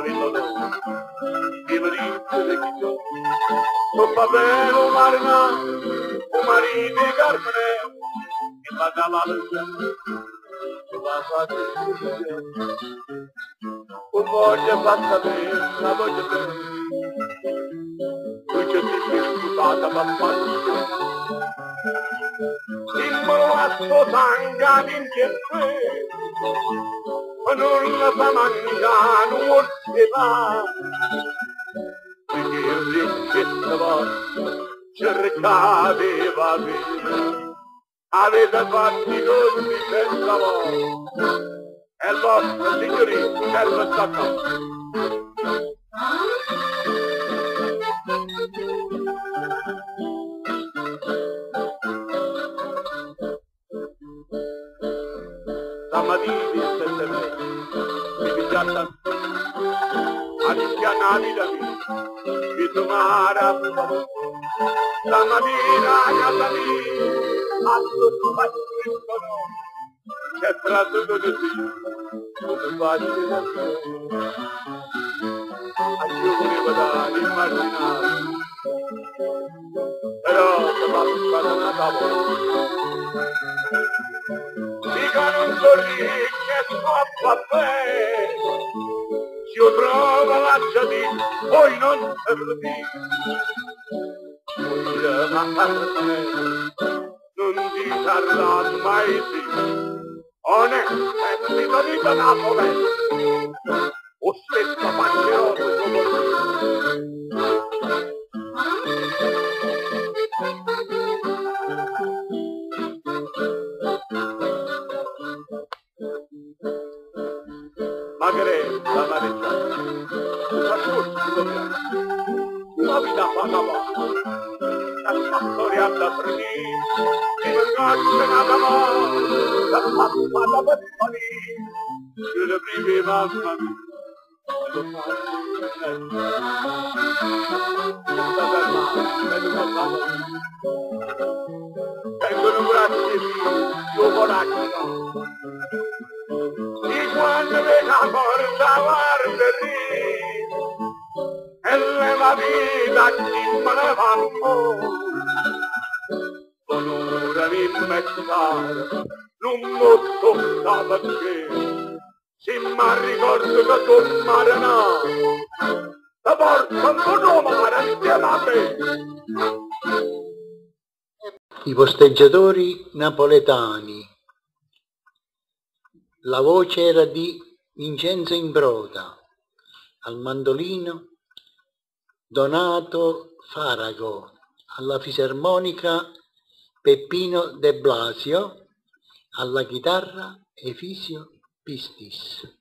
Villano, Vimerito de Quito, un papero marina, un marito di Carmine, che pagava l'uccello, che va a fare un voglio fatta bene, la voglio bene, lui che ti sei scusata, ma simbolo a suo sangue in che non la fa mangiare, non si va. Perché il ricchezza cercaveva bene, avete fatto i conti senza voi, e il vostro signorino serve staccato. Stamattina il 7 mese, mi pigliata a rischianati da me, mi tomara stamattina a casa mia, a tutto faccio c'è tratto così, come faccio da te. Io volevo dare immaginare, però se va a una tavola. Dica non corri che scoppa bene, si trova lasciati, poi non perdi. Non ti sarà mai più, onesto, vita Napoli, o stesso panceroso magari la marità, la corsa, la vita fatta la storia da primi, e non c'è nada mai, la fatta per morire, io le prime mamma mia, lo vengono grazie io coraggio, e quando me la porta guarda lì, e la vita chi me la fanno, l'onore mi mettare, non mi tocca perché, se mi ricordo che tu marina, la porta non mare insieme a me. I posteggiatori napoletani. La voce era di Vincenzo Imbroda, al mandolino Donato Farago, alla fisarmonica Peppino De Blasio, alla chitarra Efisio Pistis.